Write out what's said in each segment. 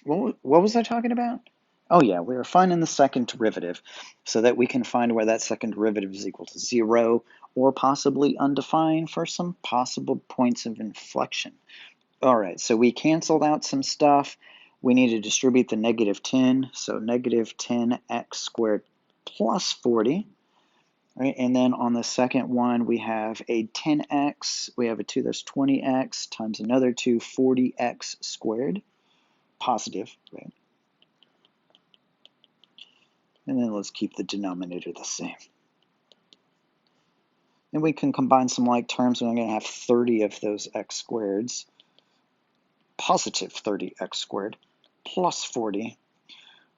What was I talking about? Oh yeah, we were finding the second derivative so that we can find where that second derivative is equal to 0 or possibly undefined for some possible points of inflection. All right, so we canceled out some stuff. We need to distribute the negative 10, so negative 10x squared plus 40. Right, and then on the second one, we have a 10x, we have a 2, that's 20x times another 2, 40x squared, positive, right? And then let's keep the denominator the same. And we can combine some like terms, and I'm going to have 30 of those x squareds, positive 30x squared, plus 40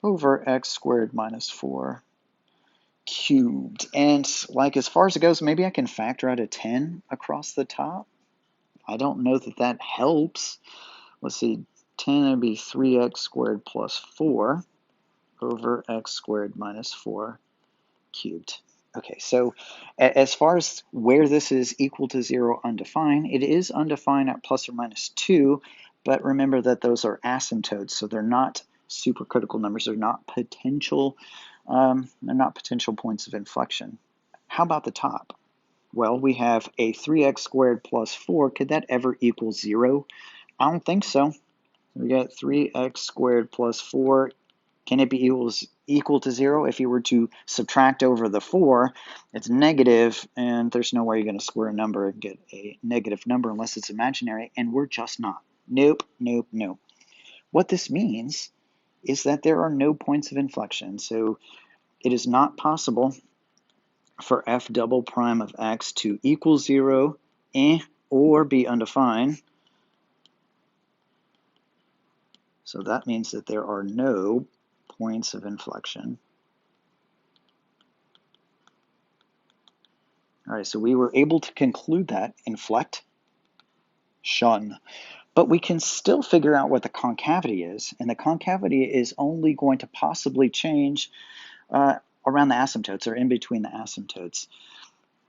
over x squared minus 4 cubed. And like as far as it goes, maybe I can factor out a 10 across the top. I don't know that that helps. Let's see, 10 would be 3x squared plus 4 over x squared minus 4 cubed. Okay, so as far as where this is equal to 0 undefined, it is undefined at plus or minus 2, but remember that those are asymptotes, so they're not supercritical numbers. They're not potential points of inflection. How about the top? Well, we have a 3x squared plus 4. Could that ever equal 0? I don't think so. We got 3x squared plus 4. Can it be equal to 0? If you were to subtract over the 4, it's negative, and there's no way you're going to square a number and get a negative number unless it's imaginary, and we're just not. Nope, nope, nope. What this means is that there are no points of inflection, so it is not possible for f double prime of x to equal 0 or be undefined. So that means that there are no points of inflection. All right, so we were able to conclude that inflection, but we can still figure out what the concavity is, and the concavity is only going to possibly change around the asymptotes or in between the asymptotes.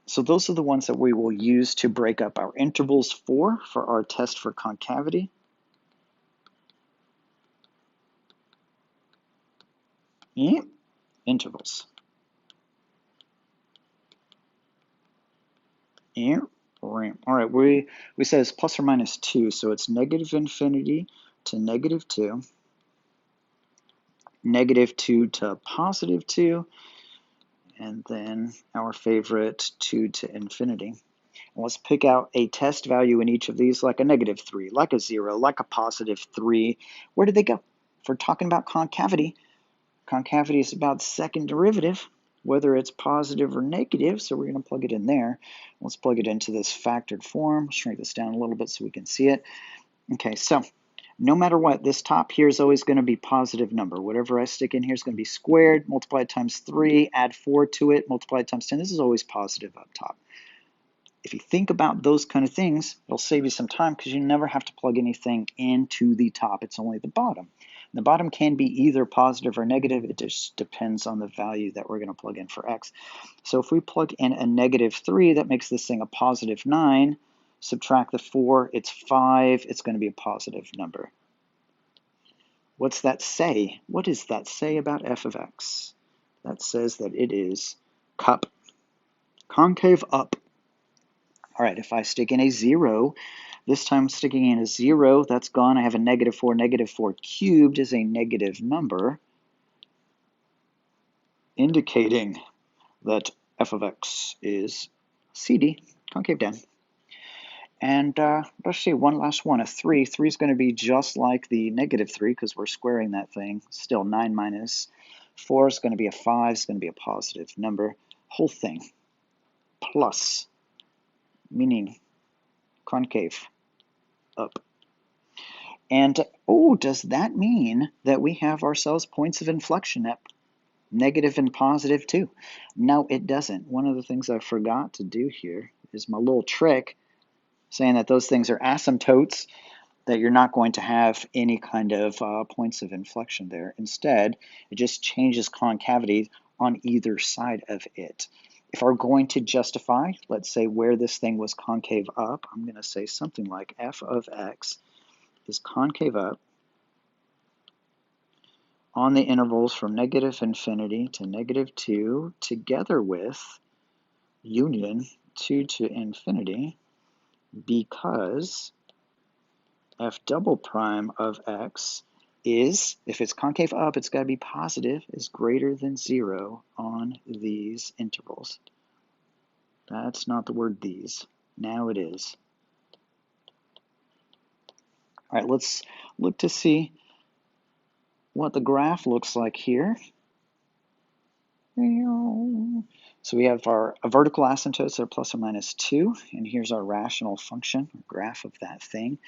So those are the ones that we will use to break up our intervals for our test for concavity. Intervals. All right, we said it's plus or minus 2, so it's negative infinity to negative 2, negative 2 to positive 2, and then our favorite 2 to infinity. And let's pick out a test value in each of these, like a negative 3, like a 0, like a positive 3. Where did they go? If we're talking about concavity, concavity is about second derivative, whether it's positive or negative, so we're going to plug it in there. Let's plug it into this factored form. Shrink this down a little bit so we can see it. Okay, so no matter what, this top here is always going to be positive number. Whatever I stick in here is going to be squared, multiplied times 3, add 4 to it, multiplied times 10. This is always positive up top. If you think about those kind of things, it'll save you some time because you never have to plug anything into the top. It's only the bottom. The bottom can be either positive or negative. It just depends on the value that we're going to plug in for x. So if we plug in a negative 3, that makes this thing a positive 9. Subtract the 4, it's 5. It's going to be a positive number. What's that say? What does that say about f of x? That says that it is cup, concave up. All right, if I stick in a 0, this time sticking in a 0, that's gone. I have a negative 4. Negative 4 cubed is a negative number, indicating that f of x is CD, concave down. And let's see, one last one, a 3. 3 is going to be just like the negative 3 because we're squaring that thing. Still 9 minus 4 is going to be a 5. It's going to be a positive number. Whole thing plus, meaning concave up. And, oh, does that mean that we have ourselves points of inflection at negative and positive too? No, it doesn't. One of the things I forgot to do here is my little trick saying that those things are asymptotes, that you're not going to have any kind of points of inflection there. Instead, it just changes concavity on either side of it. If we're going to justify, let's say, where this thing was concave up, I'm going to say something like f of x is concave up on the intervals from negative infinity to negative 2 together with union 2 to infinity, because f double prime of x is, if it's concave up, it's got to be positive, is greater than 0 on these intervals. That's not the word these. Now it is. All right, let's look to see what the graph looks like here. So we have our vertical asymptotes that are plus or minus 2, and here's our rational function, graph of that thing.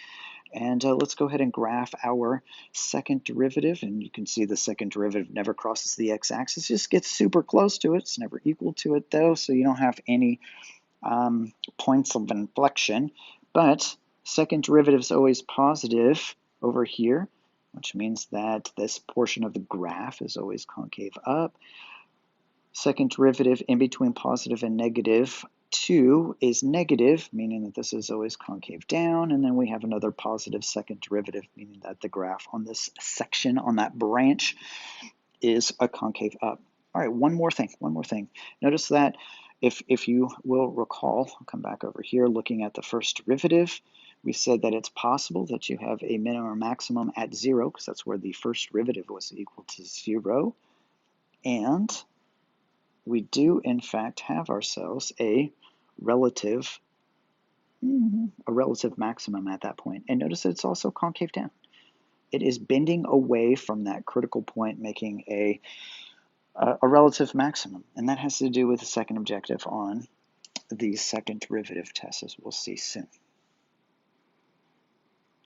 And let's go ahead and graph our second derivative, and you can see the second derivative never crosses the x-axis, just gets super close to it. It's never equal to it though, so you don't have any points of inflection. But second derivative is always positive over here, which means that this portion of the graph is always concave up. Second derivative in between positive and negative 2 is negative, meaning that this is always concave down, and then we have another positive second derivative, meaning that the graph on this section, on that branch, is a concave up. All right, one more thing. Notice that if you will recall, I'll come back over here looking at the first derivative, we said that it's possible that you have a minimum or maximum at 0, because that's where the first derivative was equal to 0, and we do in fact have ourselves a relative maximum at that point. And notice that it's also concave down. It is bending away from that critical point, making a relative maximum. And that has to do with the second objective on the second derivative test, as we'll see soon.